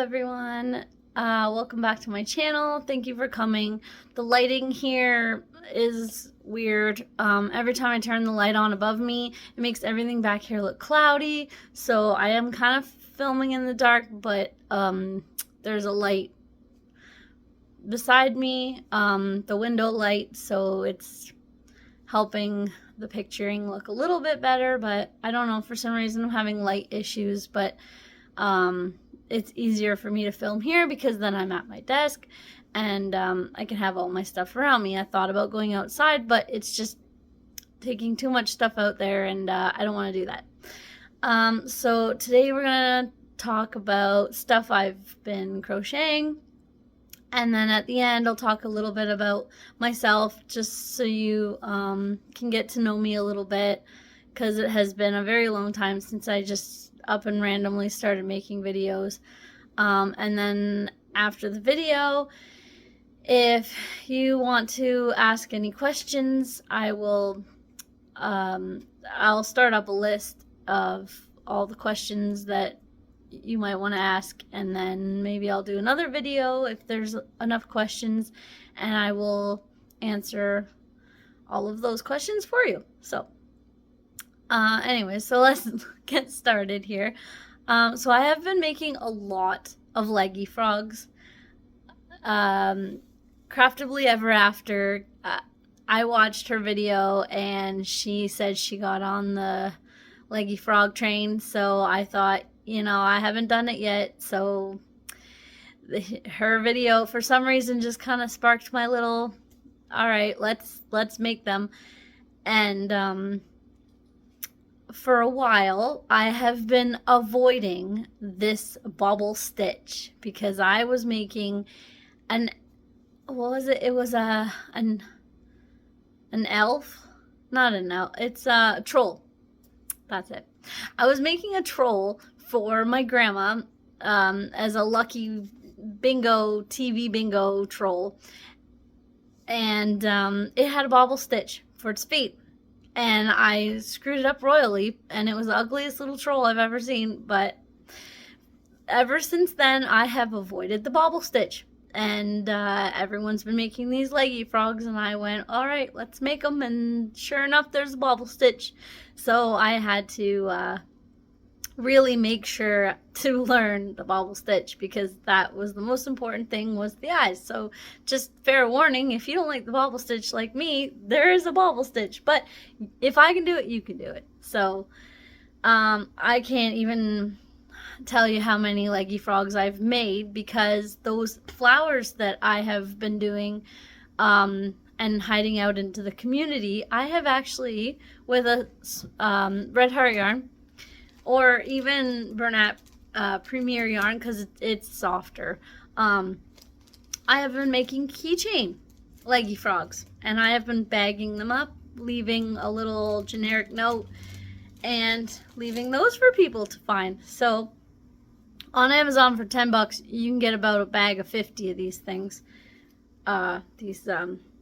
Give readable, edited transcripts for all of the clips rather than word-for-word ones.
everyone. Welcome back to my channel. Thank you for coming. The lighting here is weird. Every time I turn the light on above me, it makes everything back here look cloudy. So I am kind of filming in the dark, but there's a light beside me, the window light, so it's helping the picturing look a little bit better. But I don't know, for some reason I'm having light issues, but it's easier for me to film here because then I'm at my desk and I can have all my stuff around me. I thought about going outside, but it's just taking too much stuff out there, and I don't want to do that. So today we're gonna talk about stuff I've been crocheting, and then at the end I'll talk a little bit about myself, just so you can get to know me a little bit, because it has been a very long time since I just up and randomly started making videos. And then after the video, if you want to ask any questions, I'll start up a list of all the questions that you might want to ask, and then maybe I'll do another video if there's enough questions, and I will answer all of those questions for you. So anyway, so let's get started here. So I have been making a lot of leggy frogs. Craftably Ever After, I watched her video and she said she got on the leggy frog train, so I thought, you know, I haven't done it yet, so her video for some reason just kind of sparked my little, all right, let's make them. And for a while I have been avoiding this bobble stitch because I was making an, what was it? It was an elf, not an elf, it's a troll. That's it. I was making a troll for my grandma as a lucky bingo, TV bingo troll, and it had a bobble stitch for its feet. And I screwed it up royally, and it was the ugliest little troll I've ever seen. But ever since then, I have avoided the bobble stitch. And everyone's been making these leggy frogs, and I went, all right, let's make them. And sure enough, there's a bobble stitch. So I had to really make sure to learn the bobble stitch, because that was the most important thing, was the eyes. So just fair warning, if you don't like the bobble stitch like me, there is a bobble stitch. But if I can do it, you can do it. So I can't even tell you how many leggy frogs I've made, because those flowers that I have been doing and hiding out into the community, I have actually, with a red heart yarn, or even Bernat Premier yarn, because it's softer, I have been making keychain leggy frogs, and I have been bagging them up, leaving a little generic note, and leaving those for people to find. So on Amazon for 10 bucks, you can get about a bag of 50 of these things. These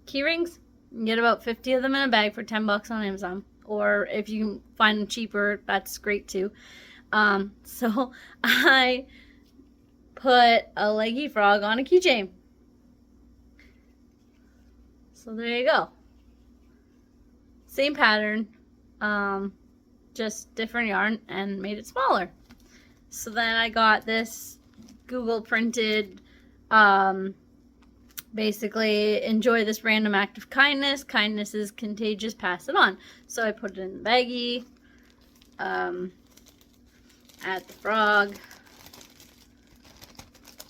key rings, you can get about 50 of them in a bag for 10 bucks on Amazon. Or if you can find them cheaper, that's great too. So I put a leggy frog on a keychain. So there you go. Same pattern, just different yarn, and made it smaller. So then I got this Google printed, basically, enjoy this random act of kindness. Kindness is contagious, pass it on. So I put it in the baggie, add the frog,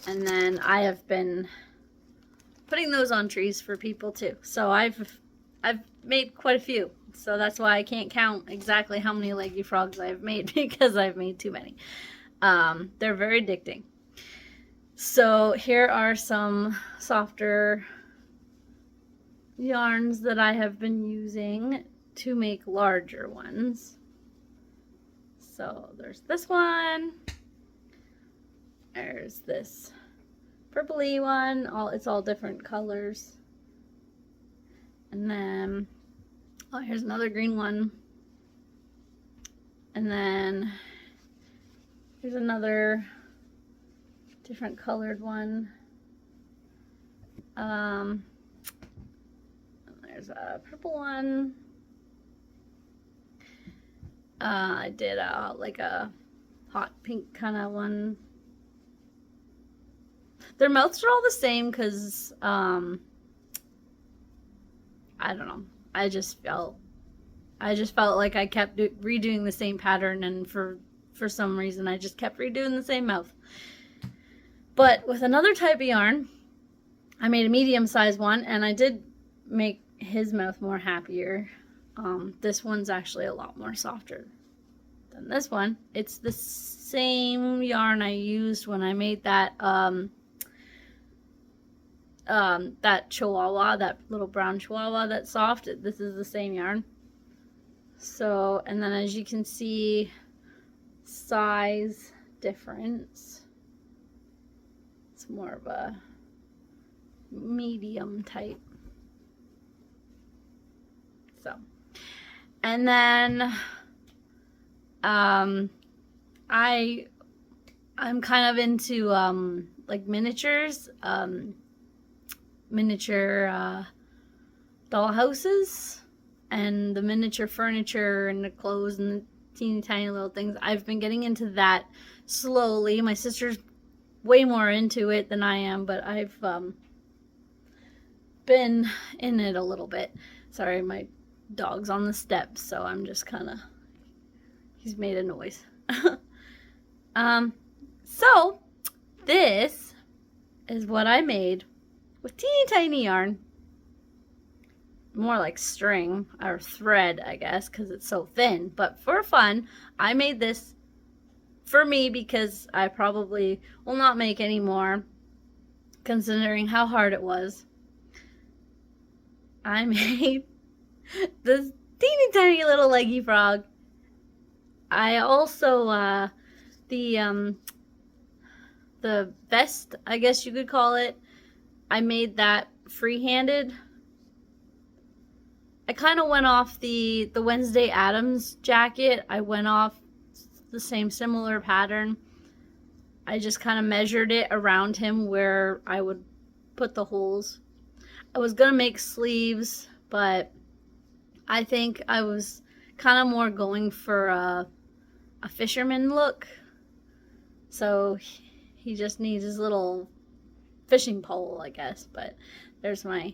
and then I have been putting those on trees for people too. So I've made quite a few. So that's why I can't count exactly how many leggy frogs I've made, because I've made too many. They're very addicting. So here are some softer yarns that I have been using to make larger ones. So there's this one. There's this purpley one. It's all different colors. And then, oh, here's another green one. And then here's another different colored one. There's a purple one. I did like a hot pink kind of one. Their mouths are all the same because I don't know. I just felt like I kept redoing the same pattern, and for some reason I just kept redoing the same mouth. But with another type of yarn, I made a medium-sized one, and I did make his mouth more happier. This one's actually a lot more softer than this one. It's the same yarn I used when I made that that chihuahua, that little brown chihuahua that's soft. This is the same yarn. So, and then as you can see, size difference. It's more of a medium type. So, and then I'm kind of into like miniatures, miniature doll houses, and the miniature furniture and the clothes and the teeny tiny little things. I've been getting into that slowly. My sister's way more into it than I am, but I've been in it a little bit. Sorry, my dog's on the steps, so I'm just kind of, he's made a noise. So this is what I made with teeny tiny yarn. More like string or thread, I guess, because it's so thin. But for fun, I made this for me because I probably will not make any more, considering how hard it was. I made this teeny tiny little leggy frog. I also the vest, I guess you could call it, I made that free-handed. I kind of went off the Wednesday Addams jacket. I went off the same similar pattern. I just kind of measured it around him where I would put the holes. I was gonna make sleeves, but I think I was kind of more going for a fisherman look. So he just needs his little fishing pole, I guess. But there's my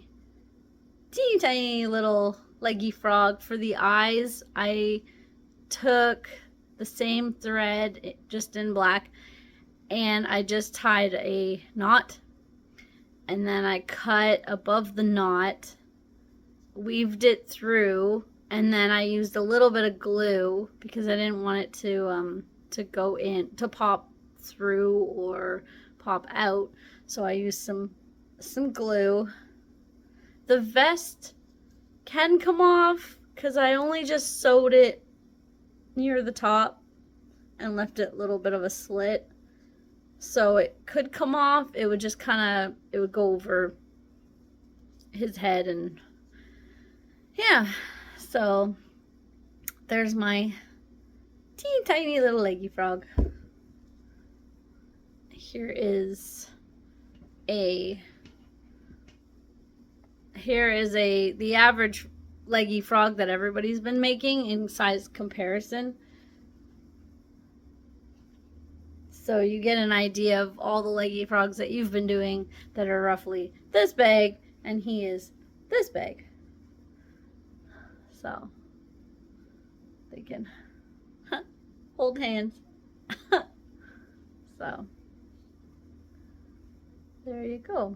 teeny tiny little leggy frog. For the eyes, I took the same thread, just in black, and I just tied a knot, and then I cut above the knot, weaved it through, and then I used a little bit of glue because I didn't want it to go in, to pop through or pop out. So I used some glue. The vest can come off because I only just sewed it near the top and left it a little bit of a slit. So it could come off. It would just kind of, it would go over his head, and yeah. So there's my teeny tiny little leggy frog. Here is the average leggy frog that everybody's been making in size comparison. So you get an idea of all the leggy frogs that you've been doing that are roughly this big, and he is this big. So they can hold hands. So there you go.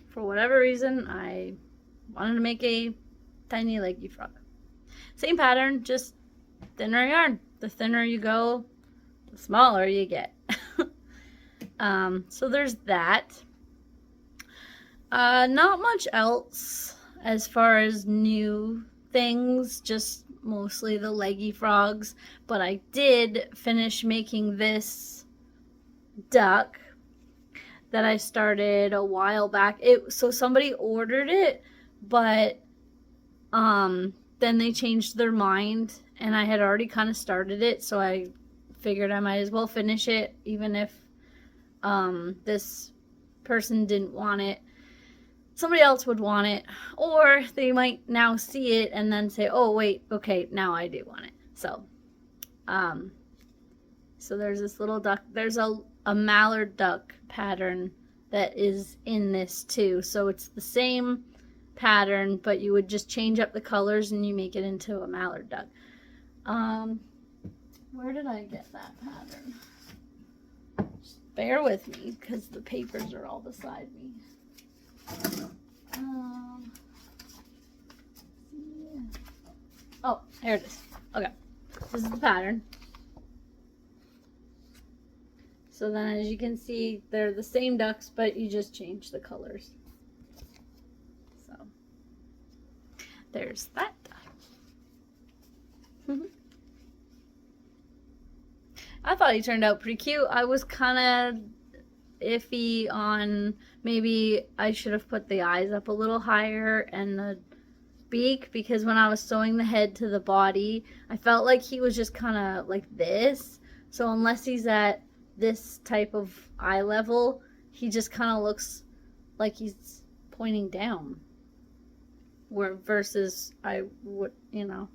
For whatever reason, I wanted to make a tiny leggy frog. Same pattern, just thinner yarn. The thinner you go, the smaller you get. So there's that. Not much else as far as new things, just mostly the leggy frogs. But I did finish making this duck that I started a while back. So somebody ordered it, but then they changed their mind, and I had already kind of started it, so I figured I might as well finish it, even if this person didn't want it. Somebody else would want it, or they might now see it and then say, oh wait, okay, now I do want it. So so there's this little duck. There's a mallard duck pattern that is in this too. So it's the same pattern, but you would just change up the colors and you make it into a mallard duck. Where did I get that pattern? Just bear with me because the papers are all beside me. Yeah. Oh, here it is. Okay, this is the pattern. So then, as you can see, they're the same ducks, but you just change the colors. So there's that duck. I thought he turned out pretty cute. I was kind of iffy on maybe I should have put the eyes up a little higher and the beak, because when I was sewing the head to the body, I felt like he was just kind of like this. So unless he's at this type of eye level, he just kind of looks like he's pointing down. Where versus I would, you know,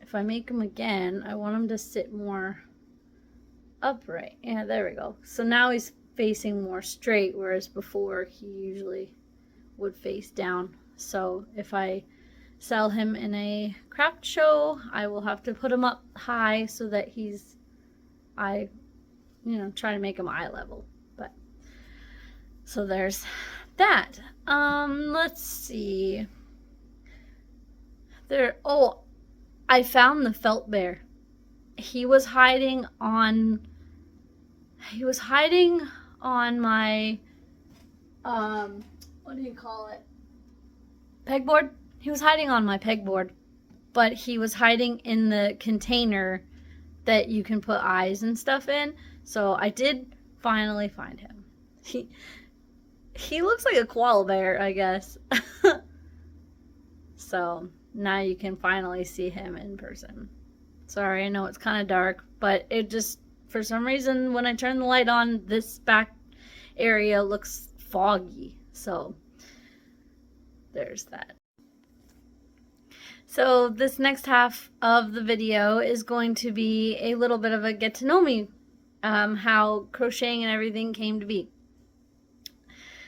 if I make him again, I want him to sit more upright. Yeah, there we go. So now he's facing more straight, whereas before he usually would face down. So if I sell him in a craft show, I will have to put him up high so that try to make him eye level. But so there's that. Let's see. I found the felt bear. He was hiding on my what do you call it? Pegboard. He was hiding on my pegboard, but he was hiding in the container that you can put eyes and stuff in. So I did finally find him. He looks like a koala bear, I guess. So now you can finally see him in person. Sorry, I know it's kind of dark, but it just, for some reason, when I turn the light on, this back area looks foggy. So there's that. So this next half of the video is going to be a little bit of a get to know me, how crocheting and everything came to be.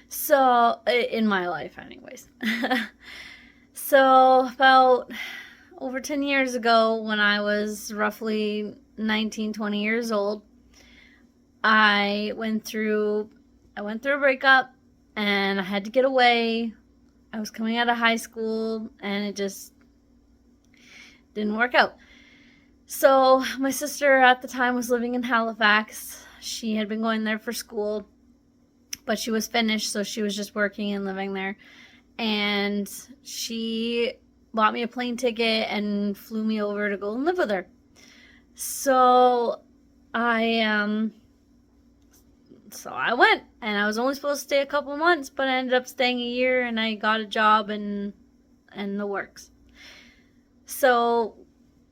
So, in my life anyways. So about over 10 years ago, when I was roughly 19, 20 years old, I went through a breakup and I had to get away. I was coming out of high school and it just didn't work out. So my sister at the time was living in Halifax. She had been going there for school, but she was finished, so she was just working and living there. And she bought me a plane ticket and flew me over to go and live with her. So I went, and I was only supposed to stay a couple months, but I ended up staying a year, and I got a job and the works. So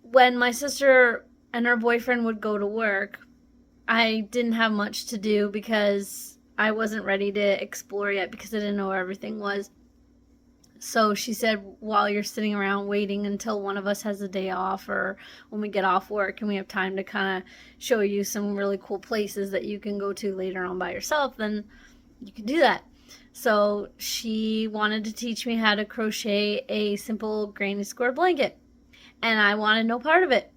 when my sister and her boyfriend would go to work, I didn't have much to do because I wasn't ready to explore yet because I didn't know where everything was. So she said, while you're sitting around waiting until one of us has a day off, or when we get off work and we have time to kind of show you some really cool places that you can go to later on by yourself, then you can do that. So she wanted to teach me how to crochet a simple granny square blanket. And I wanted no part of it.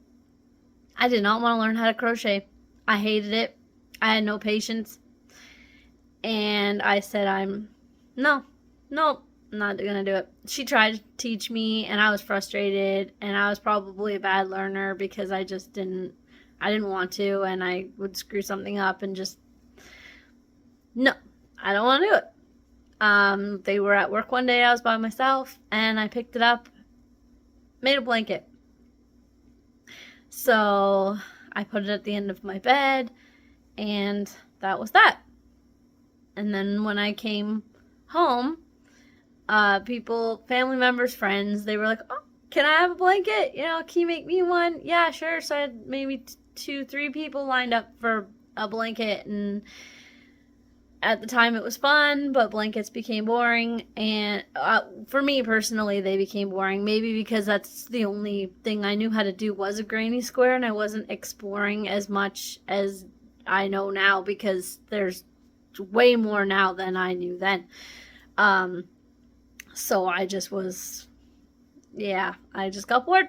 I did not want to learn how to crochet. I hated it. I had no patience. And I said, nope, I'm not gonna do it. She tried to teach me, and I was frustrated, and I was probably a bad learner because I didn't want to, and I would screw something up and just, no, I don't want to do it. They were at work one day, I was by myself, and I picked it up, made a blanket. So I put it at the end of my bed, and that was that. And then when I came home, family members, friends, they were like, oh, can I have a blanket? Can you make me one? Yeah, sure. So I had maybe 3 people lined up for a blanket, and at the time it was fun, but blankets became boring, and for me personally they became boring, maybe because that's the only thing I knew how to do was a granny square, and I wasn't exploring as much as I know now, because there's way more now than I knew then. So I just was, yeah, I just got bored.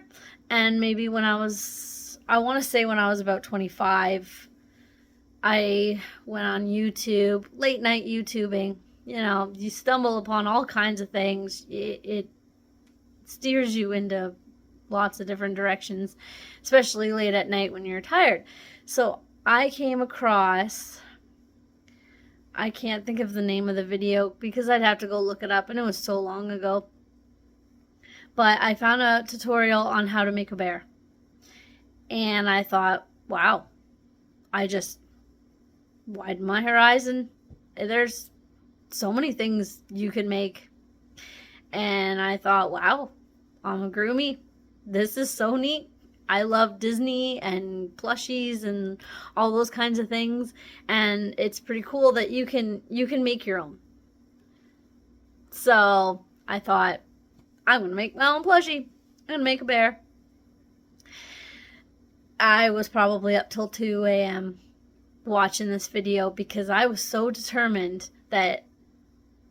And maybe when I want to say when I was about 25, I went on YouTube, late night YouTubing. You know, you stumble upon all kinds of things. It steers you into lots of different directions, especially late at night when you're tired. So I came across, I can't think of the name of the video because I'd have to go look it up, and it was so long ago. But I found a tutorial on how to make a bear. And I thought, wow, I just widened my horizon. There's so many things you can make. And I thought, wow, amigurumi, this is so neat. I love Disney and plushies and all those kinds of things, and it's pretty cool that you can make your own. So I thought, I'm gonna make my own plushie. I'm gonna make a bear. I was probably up till 2 a.m. watching this video because I was so determined that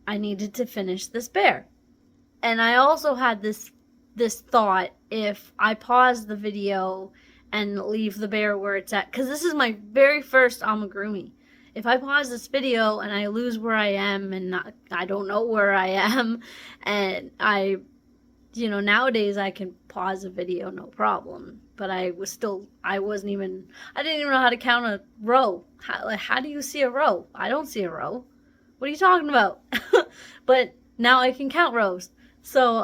I needed to finish this bear. And I also had this thought, if I pause the video and leave the bear where it's at, because this is my very first amigurumi. If I pause this video and I lose where I am and I don't know where I am, and nowadays I can pause a video no problem, but I didn't even know how to count a row. How do you see a row? I don't see a row. What are you talking about? But now I can count rows. So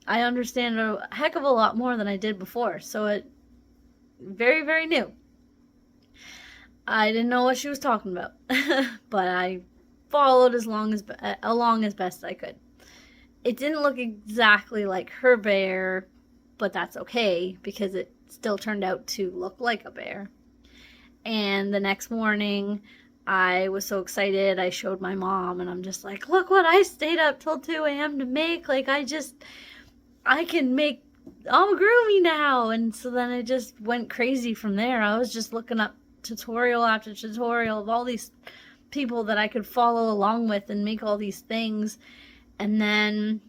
I understand a heck of a lot more than I did before. So it very, very new. I didn't know what she was talking about, but I followed along as best I could. It didn't look exactly like her bear, but that's okay because it still turned out to look like a bear. And the next morning, I was so excited. I showed my mom, and I'm just like, look what I stayed up till 2 a.m. to make. Like, I can make amigurumi now. And so then it just went crazy from there. I was just looking up tutorial after tutorial of all these people that I could follow along with and make all these things. And then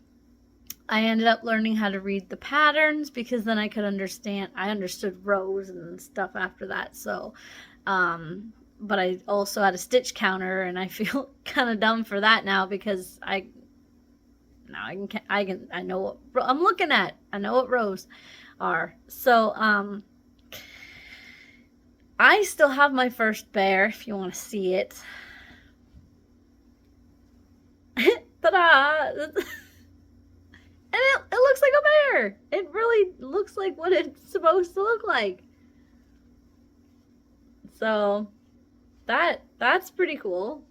I ended up learning how to read the patterns, because then I understood rows and stuff after that. So, but I also had a stitch counter, and I feel kind of dumb for that now, because I know what I'm looking at. I know what rows are. So, I still have my first bear, if you want to see it. Ta-da! And it looks like a bear. It really looks like what it's supposed to look like. So that's pretty cool.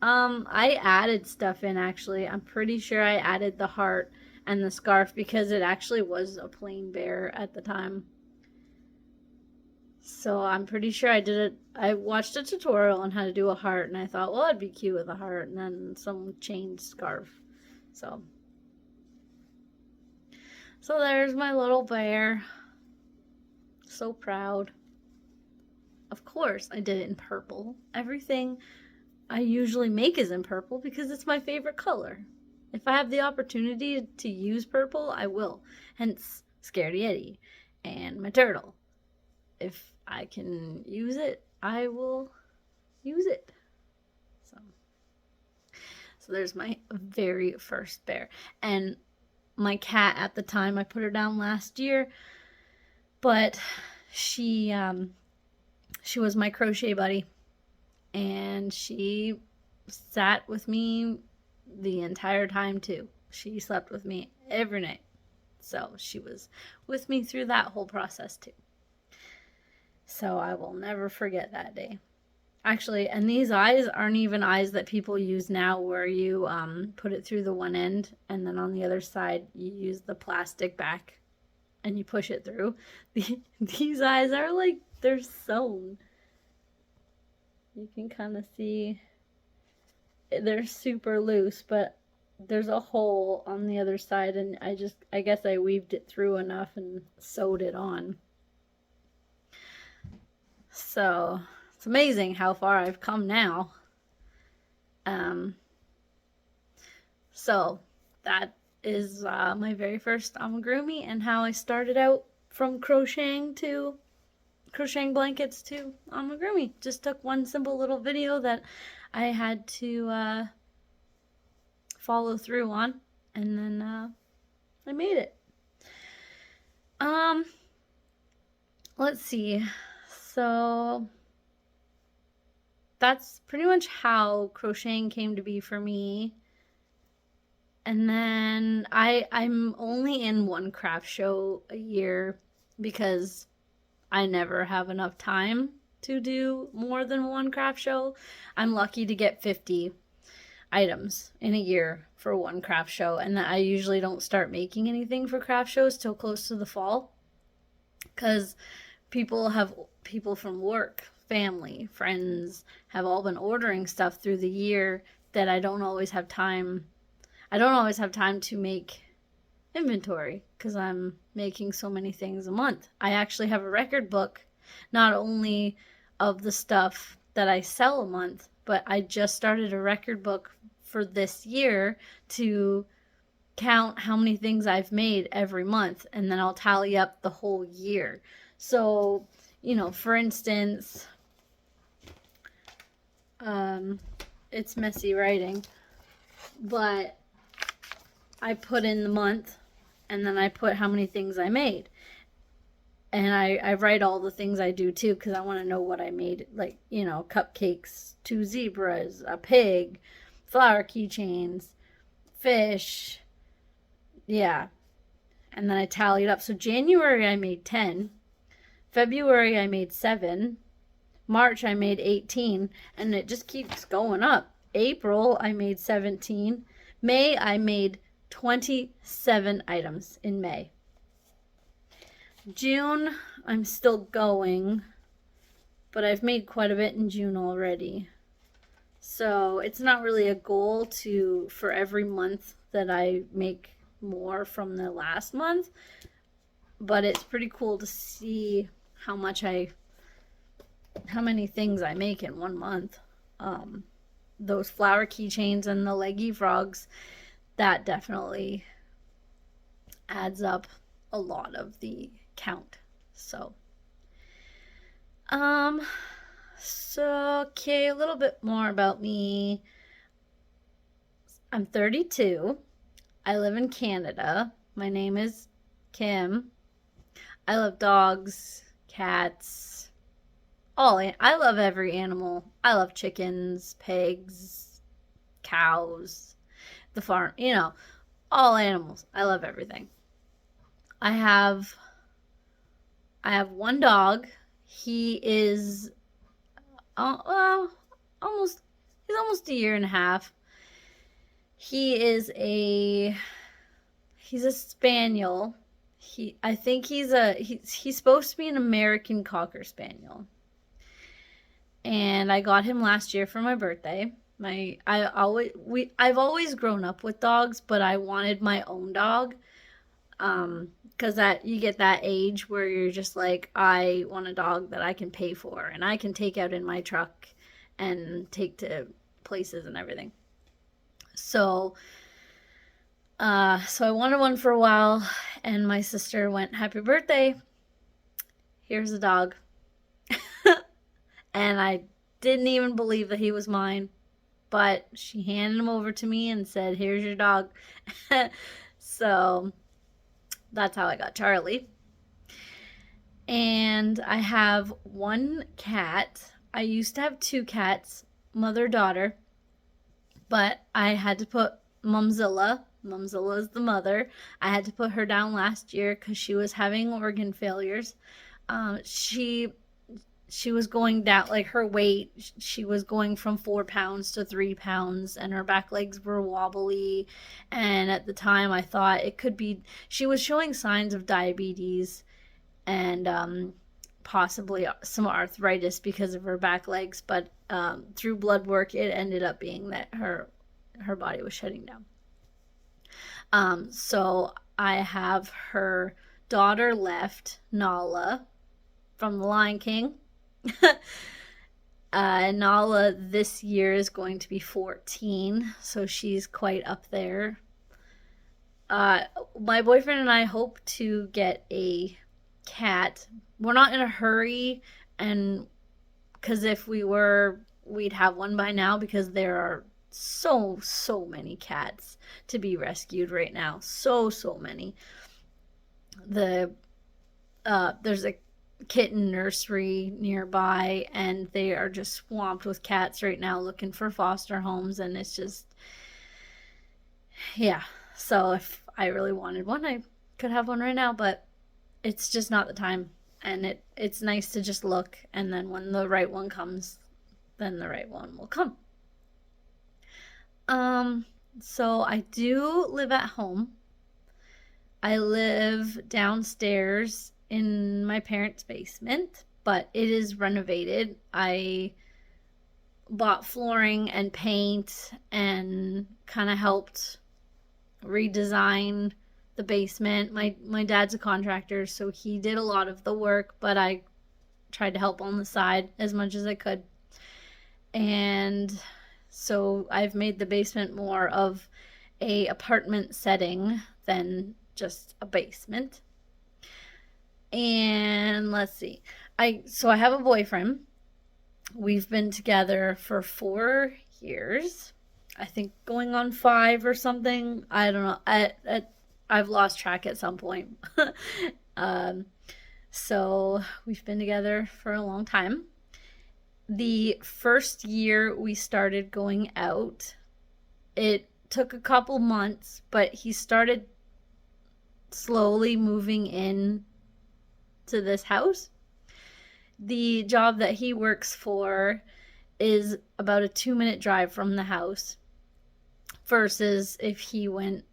I added stuff in, actually. I'm pretty sure I added the heart and the scarf because it actually was a plain bear at the time. So I'm pretty sure I did it. I watched a tutorial on how to do a heart, and I thought, well, it'd be cute with a heart, and then some chain scarf. So there's my little bear. So proud. Of course, I did it in purple. Everything I usually make is in purple because it's my favorite color. If I have the opportunity to use purple, I will. Hence, Scaredy Eddie and my turtle. If I can use it, I will use it. So there's my very first bear. And my cat at the time, I put her down last year, but she was my crochet buddy, and she sat with me the entire time too. She slept with me every night. So she was with me through that whole process too. So I will never forget that day. Actually, and these eyes aren't even eyes that people use now, where you put it through the one end and then on the other side you use the plastic back and you push it through. These eyes are like they're sewn. You can kind of see they're super loose, but there's a hole on the other side, and I guess I weaved it through enough and sewed it on. So it's amazing how far I've come now. So that is my very first amigurumi, and how I started out from crocheting blankets to amigurumi. Just took one simple little video that I had to follow through on, and then I made it. Let's see. So that's pretty much how crocheting came to be for me. And then I'm only in one craft show a year because I never have enough time to do more than one craft show. I'm lucky to get 50 items in a year for one craft show, and I usually don't start making anything for craft shows till close to the fall, because people from work, family, friends have all been ordering stuff through the year that I don't always have time to make inventory because I'm making so many things a month. I actually have a record book, not only of the stuff that I sell a month, but I just started a record book for this year to count how many things I've made every month, and then I'll tally up the whole year. So, for instance, it's messy writing, but I put in the month, and then I put how many things I made. And I write all the things I do too, because I want to know what I made. Like, cupcakes, 2 zebras, a pig, flower keychains, fish. Yeah. And then I tallied up. So January I made 10. February I made 7. March I made 18. And it just keeps going up. April I made 17. May I made 27 items in May. June, I'm still going, but I've made quite a bit in June already. So it's not really a goal for every month that I make more from the last month, but it's pretty cool to see how many things I make in one month. Those flower keychains and the leggy frogs, that definitely adds up a lot of the count. So okay, a little bit more about me. I'm 32. I live in Canada. My name is Kim. I love dogs, cats, I love every animal. I love chickens, pigs, cows, the farm, all animals. I love everything. I have one dog. He is almost a year and a half. He's a spaniel. I think he's supposed to be an American Cocker Spaniel. And I got him last year for my birthday. I've always grown up with dogs, but I wanted my own dog. Because you get that age where you're just like, I want a dog that I can pay for and I can take out in my truck and take to places and everything. So I wanted one for a while, and my sister went, happy birthday, here's a dog. And I didn't even believe that he was mine, but she handed him over to me and said, here's your dog. So that's how I got Charlie. And I have one cat. I used to have 2 cats, mother-daughter, but I had to put Mumzilla is the mother. I had to put her down last year because she was having organ failures. She was going down, like her weight, she was going from 4 pounds to 3 pounds, and her back legs were wobbly. And at the time I thought it could be, she was showing signs of diabetes, and possibly some arthritis because of her back legs, but through blood work, it ended up being that her body was shutting down. So I have her daughter left, Nala, from The Lion King. Nala this year is going to be 14, so she's quite up there. My boyfriend and I hope to get a cat. We're not in a hurry, and because if we were, we'd have one by now, because there are so many cats to be rescued right now. So many. There's a kitten nursery nearby, and they are just swamped with cats right now looking for foster homes, and it's just, yeah. So if I really wanted one, I could have one right now, but it's just not the time. And it's nice to just look, and then when the right one comes, then the right one will come. So I do live at home. I live downstairs in my parents' basement, but it is renovated. I bought flooring and paint and kind of helped redesign the basement. My dad's a contractor, so he did a lot of the work, but I tried to help on the side as much as I could. And so I've made the basement more of a apartment setting than just a basement. And let's see. I have a boyfriend. We've been together for 4 years. I think going on 5 or something. I don't know. I've lost track at some point. So we've been together for a long time. The first year we started going out, it took a couple months, but he started slowly moving in to this house. The job that he works for is about a 2-minute drive from the house, versus if he went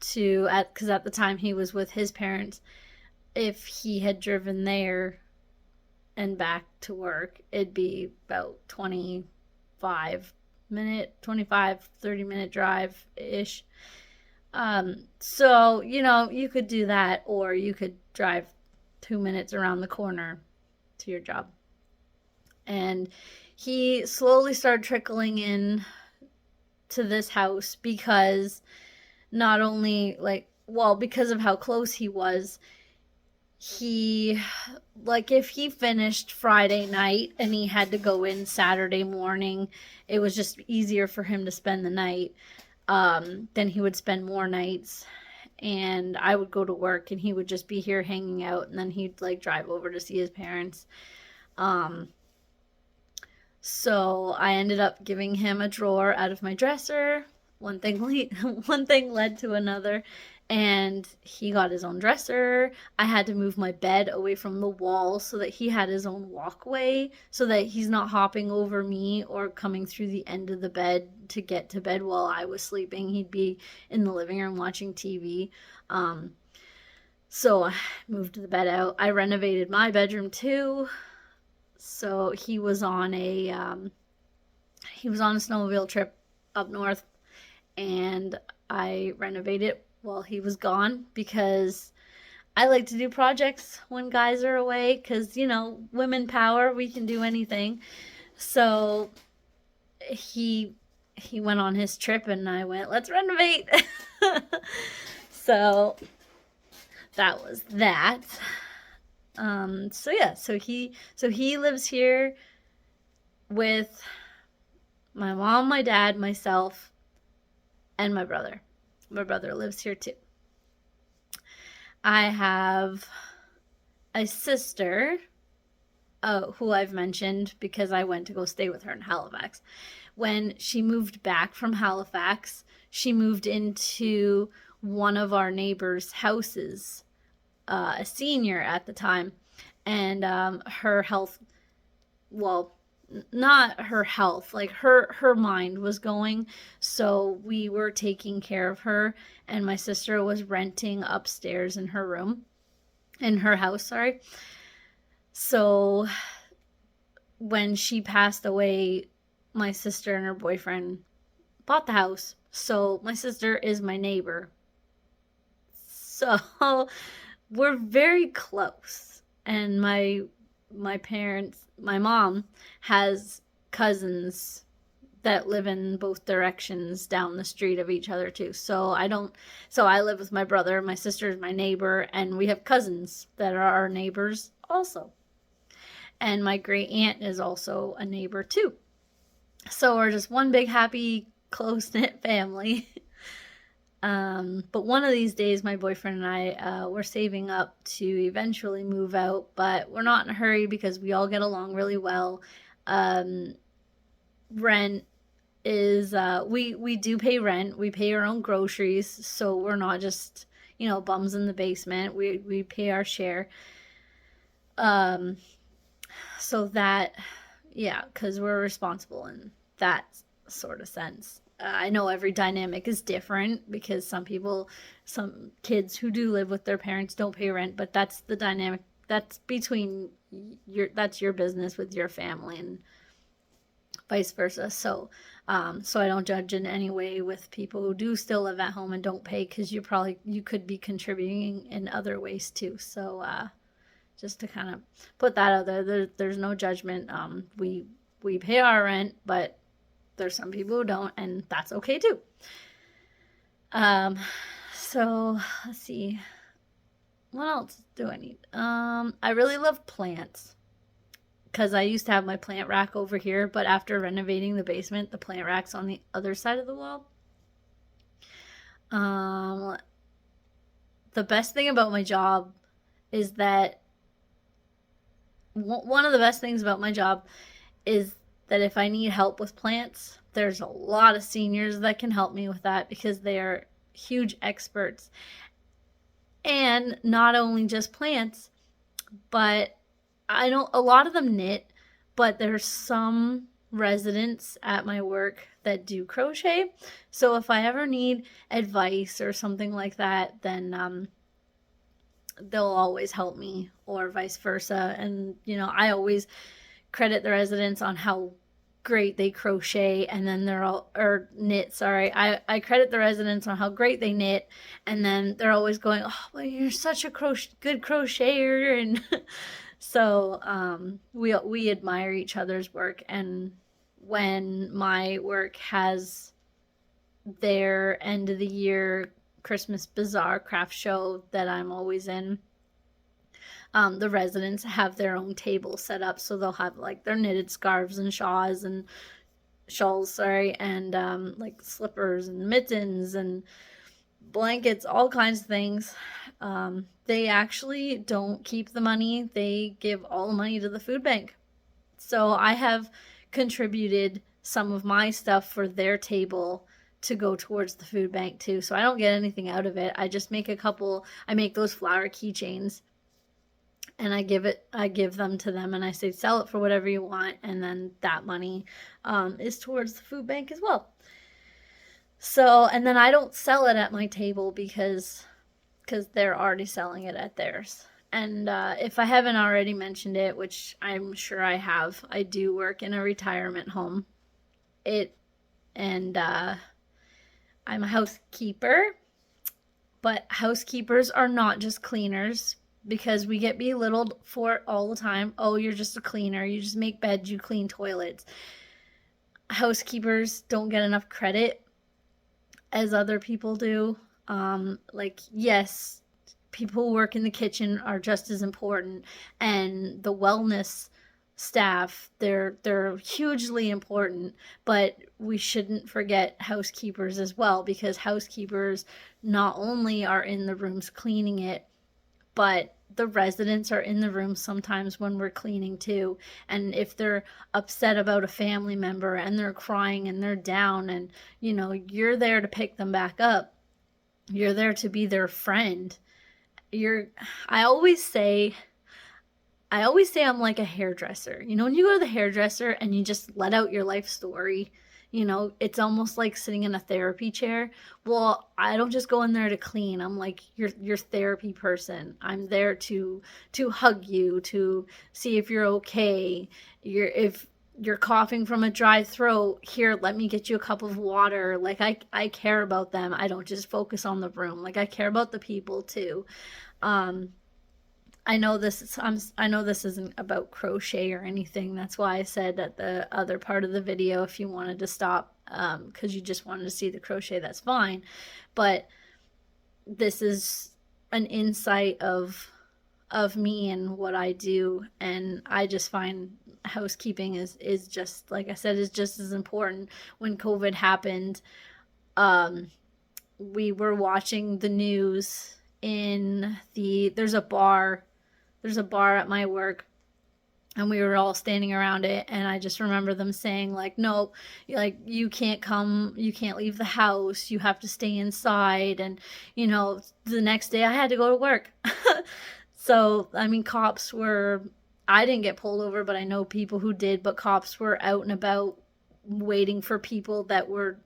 to, because at the time he was with his parents, if he had driven there and back to work, it'd be about 30 minute drive ish. So you could do that, or you could drive 2 minutes around the corner to your job. And he slowly started trickling in to this house, because not only because of how close he was, if he finished Friday night and he had to go in Saturday morning, it was just easier for him to spend the night. Then he would spend more nights, and I would go to work and he would just be here hanging out, and then he'd drive over to see his parents. So I ended up giving him a drawer out of my dresser. One thing led to another, and he got his own dresser. I had to move my bed away from the wall so that he had his own walkway, so that he's not hopping over me or coming through the end of the bed to get to bed while I was sleeping. He'd be in the living room watching TV. So I moved the bed out. I renovated my bedroom too. So he was on a snowmobile trip up north, and I renovated it while he was gone, because I like to do projects when guys are away, because women power, we can do anything. So he went on his trip, and I went, let's renovate. So that was that. So he lives here with my mom, my dad, myself, and my brother. My brother lives here too. I have a sister, who I've mentioned because I went to go stay with her in Halifax. When she moved back from Halifax, she moved into one of our neighbors' houses, a senior at the time, and her health, well, not her health, her mind was going, so we were taking care of her, and my sister was renting upstairs in her house, sorry. So when she passed away, my sister and her boyfriend bought the house. So my sister is my neighbor. So we're very close. And my mom has cousins that live in both directions down the street of each other too. So I live with my brother, my sister is my neighbor, and we have cousins that are our neighbors also. And my great aunt is also a neighbor too. So we're just one big happy close knit family. But one of these days, my boyfriend and I, we're saving up to eventually move out, but we're not in a hurry because we all get along really well. Rent is, we do pay rent. We pay our own groceries, so we're not just, bums in the basement. We pay our share. Um, so that, yeah, because we're responsible in that sort of sense. I know every dynamic is different because some kids who do live with their parents don't pay rent, but that's the dynamic. That's between that's your business with your family and vice versa. So I don't judge in any way with people who do still live at home and don't pay because you could be contributing in other ways too. So just to kind of put that out there's no judgment. We pay our rent, but there's some people who don't, and that's okay too. So let's see. What else do I need? I really love plants because I used to have my plant rack over here, but after renovating the basement, the plant rack's on the other side of the wall. The best thing about my job is that one of the best things about my job is that if I need help with plants, there's a lot of seniors that can help me with that because they are huge experts. And not only just plants, but I know a lot of them knit, but there's some residents at my work that do crochet. So if I ever need advice or something like that, then they'll always help me, or vice versa. And I always credit the residents on how great they crochet, and then they're all, or knit, sorry. I credit the residents on how great they knit, and then they're always going, oh, well, you're such a good crocheter. And so we admire each other's work. And when my work has their end of the year Christmas bazaar craft show that I'm always in, the residents have their own table set up, so they'll have like their knitted scarves and shawls, and like slippers and mittens and blankets, all kinds of things. They actually don't keep the money. They give all the money to the food bank. So I have contributed some of my stuff for their table to go towards the food bank too. So I don't get anything out of it. I just make I make those flower keychains, and I give them to them, and I say, sell it for whatever you want. And then that money is towards the food bank as well. So, and then I don't sell it at my table because they're already selling it at theirs. And if I haven't already mentioned it, which I'm sure I have, I do work in a retirement home. I'm a housekeeper, but housekeepers are not just cleaners, because we get belittled for it all the time. Oh, you're just a cleaner. You just make beds, you clean toilets. Housekeepers don't get enough credit as other people do. Yes, people who work in the kitchen are just as important, and the wellness staff, they're hugely important, but we shouldn't forget housekeepers as well, because housekeepers not only are in the rooms cleaning it, but the residents are in the room sometimes when we're cleaning too. And if they're upset about a family member and they're crying and they're down, and you're there to pick them back up, you're there to be their friend. I always say I'm like a hairdresser. When you go to the hairdresser and you just let out your life story, You know, it's almost like sitting in a therapy chair. Well, I don't just go in there to clean. I'm like your therapy person. I'm there to hug you, to see if you're okay. If you're coughing from a dry throat, here, let me get you a cup of water. Like I care about them. I don't just focus on the room. Like I care about the people too. Um I know this isn't about crochet or anything. That's why I said at the other part of the video, if you wanted to stop because you just wanted to see the crochet, that's fine. But this is an insight of me and what I do, and I just find housekeeping is just, like I said, is just as important. When COVID happened, um we were watching the news in there's a bar at my work, and we were all standing around it, and I just remember them saying like, no, like you can't come, you can't leave the house, you have to stay inside. And you know, the next day I had to go to work. So I mean, I didn't get pulled over, but I know people who did. But cops were out and about waiting for people that were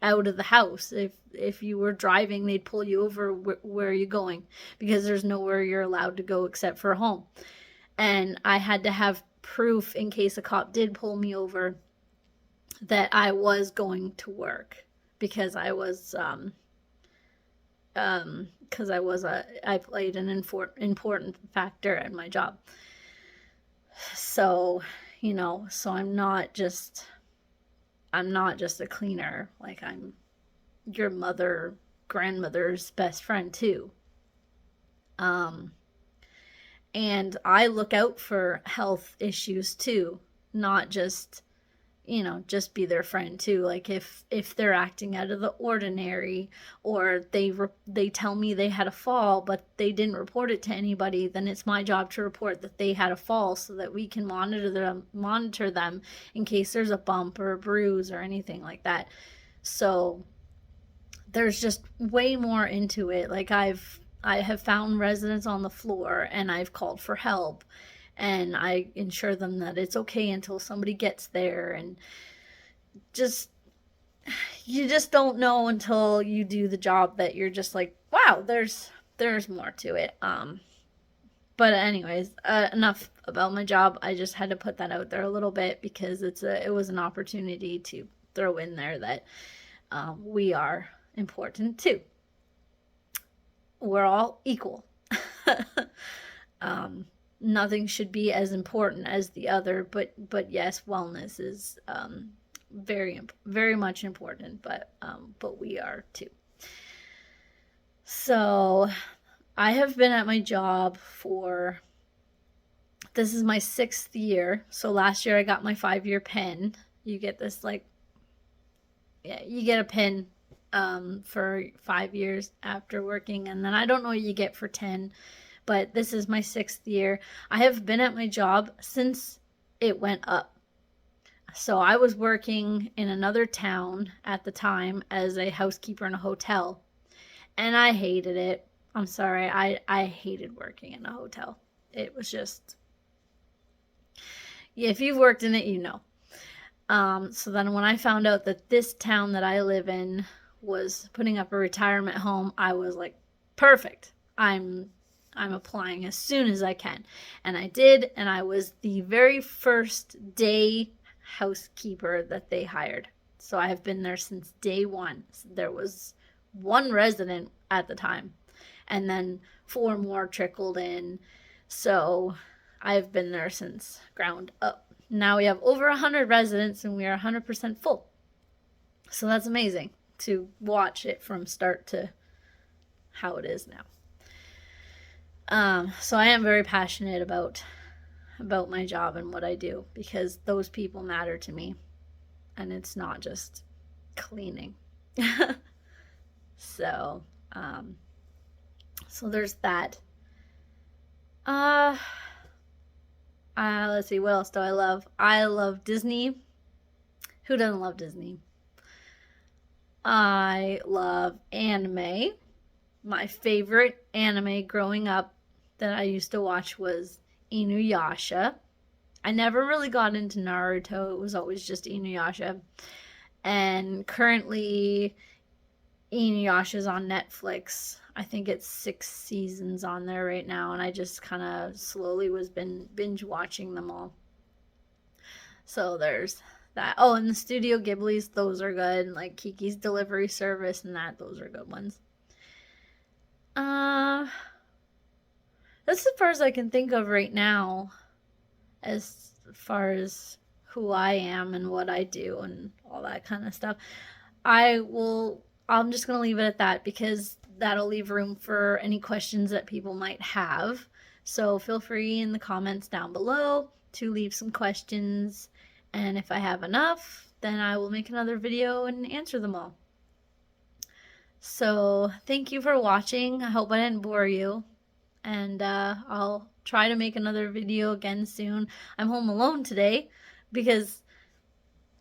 out of the house. If you were driving, they'd pull you over. Where are you going? Because there's nowhere you're allowed to go except for home. And I had to have proof in case a cop did pull me over that I was going to work, because I played an important factor in my job. So, you know, so I'm not just a cleaner. Like, I'm your grandmother's best friend too. And I look out for health issues too, not just, you know, just be their friend too. Like if they're acting out of the ordinary, or they tell me they had a fall but they didn't report it to anybody, then it's my job to report that they had a fall, so that we can monitor them in case there's a bump or a bruise or anything like that. So there's just way more into it. Like I have found residents on the floor, and I've called for help, and I ensure them that it's okay until somebody gets there. And you just don't know until you do the job that you're just like, wow, there's more to it. But anyways, enough about my job. I just had to put that out there a little bit, because it was an opportunity to throw in there that we are important too. We're all equal. Nothing should be as important as the other, but yes, wellness is very very much important, but we are too. So I have been at my job this is my 6th year. So last year I got my 5-year pin. You get this, like, yeah, you get a pin for 5 years after working, and then I don't know what you get for 10, but this is my 6th year. I have been at my job since it went up. So I was working in another town at the time as a housekeeper in a hotel, and I hated it. I'm sorry, I hated working in a hotel. It was just, yeah, if you've worked in it, you know. So then when I found out that this town that I live in was putting up a retirement home, I was like, perfect. I'm applying as soon as I can. And I did, and I was the very first day housekeeper that they hired. So I have been there since day one. There was one resident at the time, and then 4 more trickled in. So I've been there since ground up. Now we have over 100 residents, and we are 100% full. So that's amazing to watch it from start to how it is now. So I am very passionate about my job and what I do, because those people matter to me, and it's not just cleaning. So there's that. Let's see, what else do I love? I love Disney. Who doesn't love Disney? I love anime. My favorite anime growing up that I used to watch was Inuyasha. I never really got into Naruto. It was always just Inuyasha. And currently, Inuyasha is on Netflix. I think it's 6 seasons on there right now, and I just kind of slowly was been binge watching them all. So there's that. Oh, and the Studio Ghibli's, those are good. Like Kiki's Delivery Service and that, those are good ones. That's as far as I can think of right now, as far as who I am and what I do and all that kind of stuff. I'm just going to leave it at that because that'll leave room for any questions that people might have. So feel free in the comments down below to leave some questions. And if I have enough, then I will make another video and answer them all. So thank you for watching. I hope I didn't bore you. And I'll try to make another video again soon. I'm home alone today because,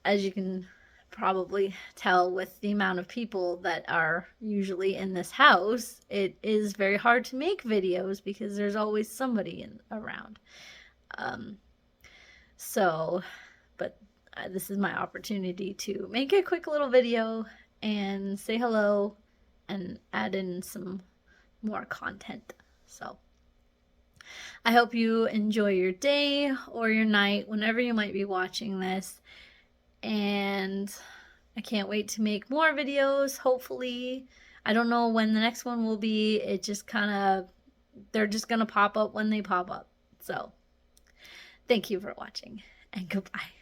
as you can probably tell with the amount of people that are usually in this house, it is very hard to make videos because there's always somebody around. But this is my opportunity to make a quick little video and say hello and add in some more content. So I hope you enjoy your day or your night whenever you might be watching this. And I can't wait to make more videos, hopefully. I don't know when the next one will be. It just kind of, they're just going to pop up when they pop up. So thank you for watching and goodbye.